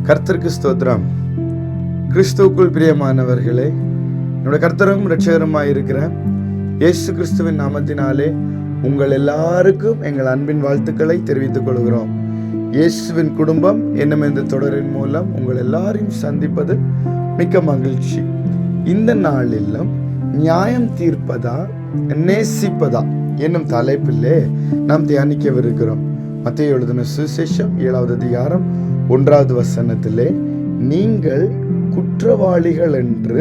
கர்த்தருக்கு ஸ்தோத்திரம். கிறிஸ்துவுக்குள் பிரியமானவர்களே, என்னுடைய கர்த்தரும் இரட்சகருமாய் இருக்கிற இயேசு கிறிஸ்துவின் நாமத்தினாலே உங்கள் எல்லாருக்கும் எங்கள் அன்பின் வாழ்த்துக்களை தெரிவித்துக் கொள்கிறோம். இயேசுவின் குடும்பம் என்னும் இந்த தொடரின் மூலம் உங்கள் எல்லாரையும் சந்திப்பது மிக்க மகிழ்ச்சி. இந்த நாளிலும் நியாயம் தீர்ப்பதா நேசிப்பதா என்னும் தலைப்பிலே நாம் தியானிக்கவிருக்கிறோம். மத்தேயு எழுதின சுவிசேஷம் 7வது அதிகாரம் 1வது வசனத்திலே, நீங்கள் குற்றவாளிகள் என்று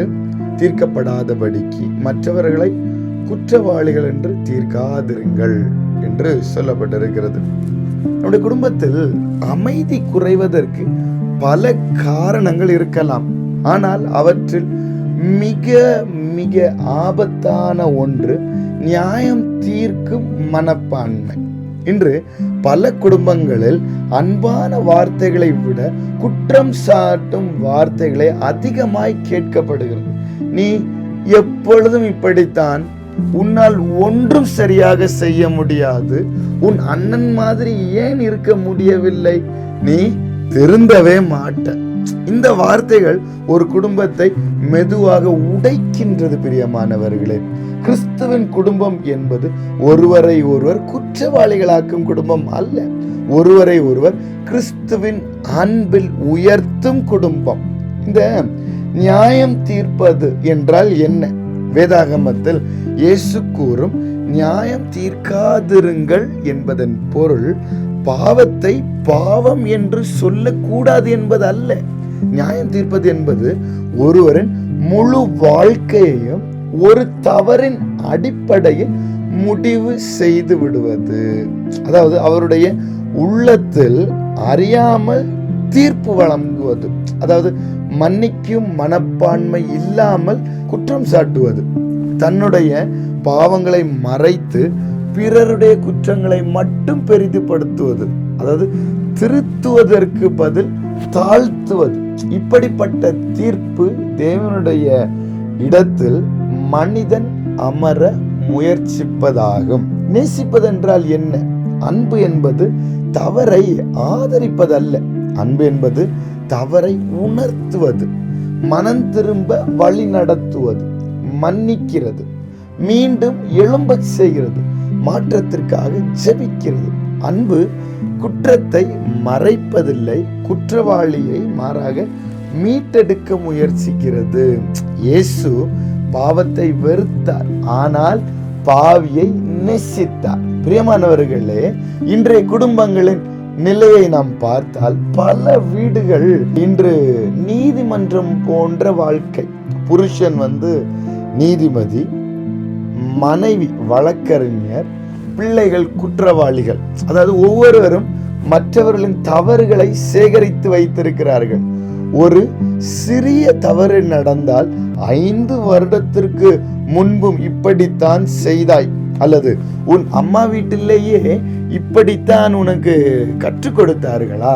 தீர்க்கப்படாதபடிக்கு மற்றவர்களை குற்றவாளிகள் என்று தீர்க்காதிருங்கள் என்று சொல்லப்பட்டிருக்கிறது. நம்முடைய குடும்பத்தில் அமைதி குறைவதற்கு பல காரணங்கள் இருக்கலாம். ஆனால் அவற்றில் மிக மிக ஆபத்தான ஒன்று நியாயம் தீர்க்கும் மனப்பான்மை. இன்று பல குடும்பங்களில் அன்பான வார்த்தைகளை விட குற்றம் சாட்டும் வார்த்தைகளை அதிகமாய் கேட்கப்படுகிறது. நீ எப்பொழுதும் இப்படித்தான், உன்னால் ஒன்றும் சரியாக செய்ய முடியாது, உன் அண்ணன் மாதிரி ஏன் இருக்க முடியவில்லை, நீ திருந்தவே மாட்ட. இந்த வார்த்தைகள் ஒரு குடும்பத்தை மெதுவாக உடைக்கின்றது. பிரியமானவர்களே, கிறிஸ்துவின் குடும்பம் என்பது ஒருவரை ஒருவர் குற்றவாளிகளாக்கும் குடும்பம் அல்ல, ஒருவரை ஒருவர் கிறிஸ்துவின் அன்பில் உயர்த்தும் குடும்பம். இந்த நியாயம் தீர்ப்பது என்றால் என்ன? வேதாகமத்தில் இயேசு கூறும் நியாயம் தீர்க்காதிருங்கள் என்பதன் பொருள் பாவத்தை பாவம் என்று சொல்லக்கூடாது என்பது அல்ல. நியாயம் தீர்ப்பது என்பது ஒருவரின் முழு வாழ்க்கையையும் ஒரு தவறின் அடிப்படையில் முடிவு செய்து விடுவது. அதாவது அவருடைய உள்ளத்தில் அறியாமல் தீர்ப்பு வழங்குவது, அதாவது மன்னிக்கும் மனப்பான்மை இல்லாமல் குற்றம் சாட்டுவது, தன்னுடைய பாவங்களை மறைத்து பிறருடைய குற்றங்களை மட்டும் பெரிதுபடுத்துவது, அதாவது திருத்துவதற்கு பதில் தாழ்த்துவது. இப்படிப்பட்ட தீர்ப்பு தேவனுடைய இடத்தில் மனிதன் அமர முயற்சிப்பதாகும். நேசிப்பதென்றால் என்ன? அன்பு என்பது தவறை ஆதரிப்பதல்ல. அன்பு என்பது தவறை உணர்த்துவது, மனம் திரும்ப வழி நடத்துவது, மன்னிக்கிறது, மீண்டும் எழும்பச் செய்கிறது, மாற்றத்திற்காக ஜெபிக்கிறது. அன்பு குற்றத்தை மறைப்பதில்லை, குற்றவாளியை மாறாக மீட்டெடுக்க முயற்சிக்கிறது. இயேசு பாவத்தை வெறுத்தார், ஆனால் பாவியை நேசித்தார். பிரியமானவர்களே, இன்றைய குடும்பங்களின் நிலையை நாம் பார்த்தால் பல வீடுகள் இன்று நீதிமன்றம் போன்ற வாழ்க்கை. புருஷன் நீதிபதி, மனைவி வழக்கறிஞர், பிள்ளைகள் குற்றவாளிகள். அதாவது ஒவ்வொருவரும் மற்றவர்களின் தவறுகளை சேகரித்து வைத்திருக்கிறார்கள். ஒரு சிறிய தவறு நடந்தால் 5 வருடத்திற்கு முன்பும் இப்படித்தான் செய்தாய், அல்லது உன் அம்மா வீட்டிலேயே இப்படித்தான் உனக்கு கற்றுக் கொடுத்தார்களா,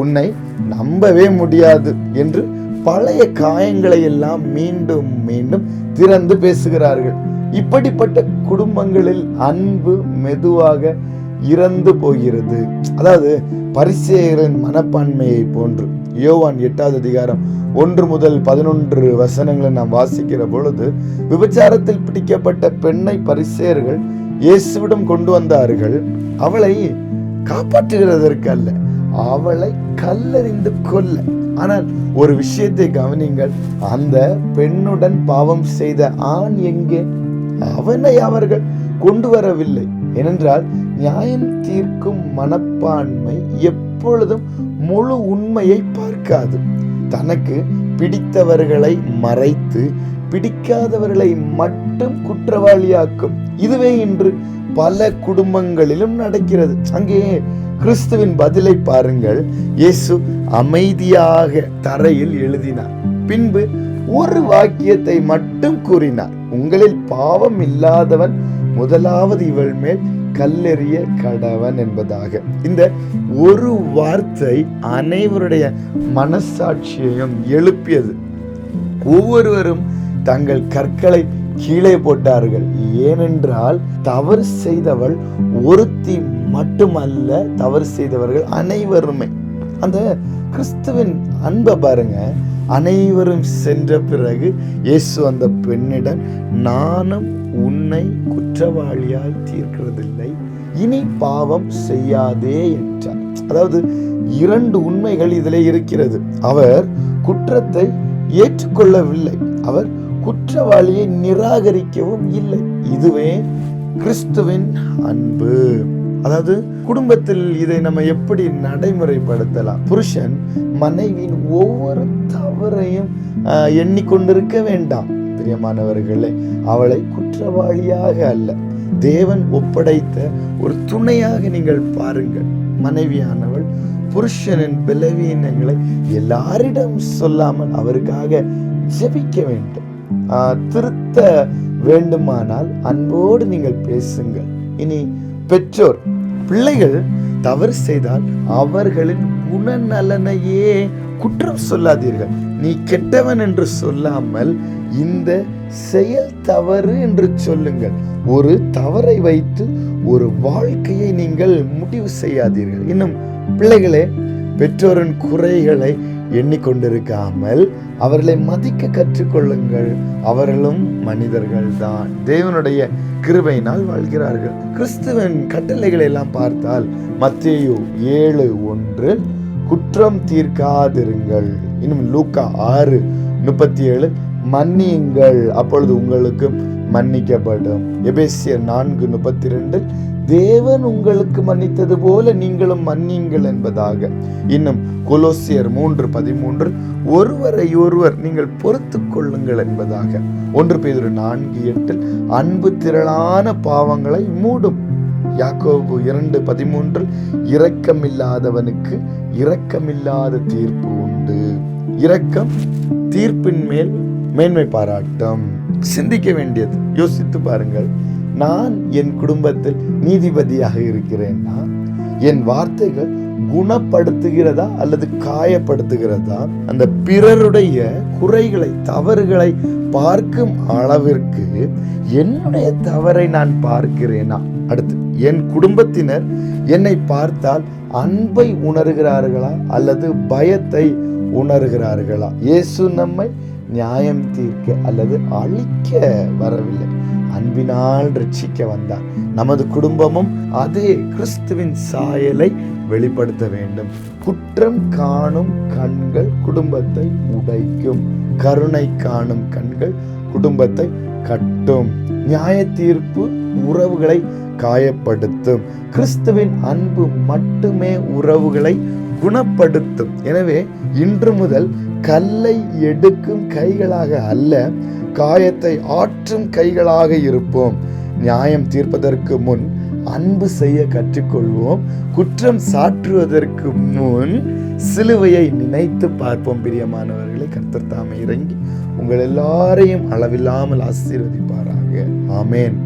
உன்னை நம்பவே முடியாது என்று பழைய காயங்களை எல்லாம் மீண்டும் மீண்டும் திறந்து பேசுகிறார்கள். இப்படிப்பட்ட குடும்பங்களில் அன்பு மெதுவாக இறந்து போகிறது. அதாவது பரிசேயரின் மனப்பான்மையை போன்று. யோவான் 8வது அதிகாரம் 1 முதல் 11 வசனங்களை நாம் வாசிக்கிற பொழுது, விபச்சாரத்தில் பிடிக்கப்பட்ட பெண்ணை பரிசேயர்கள் இயேசுவிடம் கொண்டு வந்தார்கள். அவளை காப்பாற்றுகிறதற்கு அல்ல, அவளை கல்லெறிந்து கொல்ல. ஆனால் ஒரு விஷயத்தை கவனிங்கள், அந்த பெண்ணுடன் பாவம் செய்த ஆண் எங்கே? அவனை அவர்கள் கொண்டு வரவில்லை. ஏனென்றால் நியாயம் தீர்க்கும் மனப்பான்மை எப்பொழுதும் முழு உண்மையை பார்க்காது. தனக்கு பிடித்தவர்களை மறைத்து பிடிக்காதவர்களை மட்டும் குற்றவாளியாக்கும். இதுவே இன்று பல குடும்பங்களிலும் நடக்கிறது. அங்கே கிறிஸ்துவின் பதிலை பாருங்கள். இயேசு அமைதியாக தரையில் எழுதினார். பின்பு ஒரு வாக்கியத்தை மட்டும் கூறினார், உங்களில் பாவம் இல்லாதவன் முதலாவது இவள் மேல் கல்லெறிய கடவன் என்பதாக. இந்த ஒரு வார்த்தை அனைவருடைய மனசாட்சியையும் எழுப்பியது. ஒவ்வொருவரும் தங்கள் கற்களை கீழே போட்டார்கள். ஏனென்றால் தவறு செய்தவள் ஒருத்தி மட்டுமல்ல, தவறு செய்தவர்கள் அனைவருமே. அந்த கிறிஸ்துவின் அன்பை பாருங்க. அனைவரும் சென்ற பிறகு இயேசு அந்த பெண்ணிடம், நானும் உன்னை குற்றவாளியாய் தீர்க்கிறதில்லை, இனி பாவம் செய்யாதே என்றார். அதாவது 2 உண்மைகள் இதிலே இருக்கிறது. அவர் குற்றத்தை ஏற்றுக்கொள்ளவில்லை, அவர் குற்றவாளியை நிராகரிக்கவும் இல்லை. இதுவே கிறிஸ்துவின் அன்பு. அதாவது குடும்பத்தில் இதை நம்ம எப்படி நடைமுறைப்படுத்தலாம்? புருஷன் மனைவியின் ஒவ்வொரு தவறையும் எண்ணிக்கொண்டிருக்க வேண்டாம். பிரியமானவர்களே, அவளை குற்றவாளியாக அல்ல, தேவன் ஒப்படைத்த ஒரு துணையாக நீங்கள் பாருங்கள். மனைவியானவள் புருஷனின் பலவீனங்களை எல்லாரிடம் சொல்லாமல் அவருக்காக ஜெபிக்க வேண்டும். திருத்த வேண்டுமானால் அன்போடு நீங்கள் பேசுங்கள். இனி பெற்றோர், பிள்ளைகள் தவறு செய்தால் அவர்களின் குணநலனையே குற்றம் சொல்லாதீர்கள். நீ கெட்டவன் என்று சொல்லாமல் இந்த செயல் தவறு என்று சொல்லுங்கள். ஒரு தவறை வைத்து ஒரு வாழ்க்கையை நீங்கள் முடிவு செய்யாதீர்கள். இன்னும் பிள்ளைகளே, பெற்றோரின் குறைகளை எண்ணிக்கொண்டிருக்காமல் அவர்களை மதிக்க கற்றுக்கொள்ளுங்கள். அவர்களும் மனிதர்கள் தான், தேவனுடைய கிருபையினால் வாழ்கிறார்கள். கிறிஸ்துவின் கட்டளைகளை எல்லாம் பார்த்தால் மத்தேயு 7:1 குற்றம் தீர்க்காதிருங்கள். இன்னும் லூக்கா 6:37 மன்னியுங்கள், அப்பொழுது உங்களுக்கு மன்னிக்கப்படும். எபேசியர் 4:32 தேவன் உங்களுக்கு மன்னித்தது போல நீங்களும் மன்னியுங்கள் என்பதாக. இன்னும் கொலோசியர் 3:13 ஒருவரை ஒருவர் நீங்கள் பொறுத்து கொள்ளுங்கள் என்பதாக. 1 பேதுரு 4:8 அன்பு திரளான பாவங்களை மூடும். யாக்கோபு 2:13 இரக்கமில்லாதவனுக்கு இரக்கமில்லாத தீர்ப்பு உண்டு. இரக்கம் தீர்ப்பின் மேல் மேன்மை பாராட்டும். சிந்திக்க வேண்டியது, யோசித்து பாருங்கள். நான் என் குடும்பத்தில் நீதிபதியாக இருக்கிறேன்னா என் வார்த்தைகள் குணப்படுத்துகிறதா அல்லது காயப்படுத்துகிறதா? அந்த பிறருடைய குறைகளை தவறுகளை பார்க்கும் அளவிற்கு என்னுடைய தவறை நான் பார்க்கிறேனா? அடுத்து, என் குடும்பத்தினர் என்னை பார்த்தால் அன்பை உணர்கிறார்களா அல்லது பயத்தை உணர்கிறார்களா? இயேசு நம்மை நியாயம் தீர்க்க அல்லது அழிக்க வரவில்லை, அன்பினால் ரட்சிக்க வந்தார். நமது குடும்பமும் அதே கிறிஸ்துவின் சாயலை வெளிப்படுத்த வேண்டும். குற்றம் காணும் கண்கள் குடும்பத்தை உடைக்கும், கருணை காணும் கண்கள் குடும்பத்தை கட்டும். நியாய தீர்ப்பு உறவுகளை காயப்படுத்தும். கிறிஸ்துவின் அன்பு மட்டுமே உறவுகளை குணப்படுத்தும். எனவே இன்று முதல் கல்லை எடுக்கும் கைகளாக அல்ல, காயத்தை ஆற்றும் கைகளாக இருப்போம். நியாயம் தீர்ப்பதற்கு முன் அன்பு செய்ய கற்றுக்கொள்வோம். குற்றம் சாற்றுவதற்கு முன் சிலுவையை நினைத்து பார்ப்போம். பிரியமானவர்களை, கர்த்தர் தாமே இறங்கி உங்கள் எல்லாரையும் அளவில்லாமல் ஆசீர்வதிப்பாராக. ஆமேன்.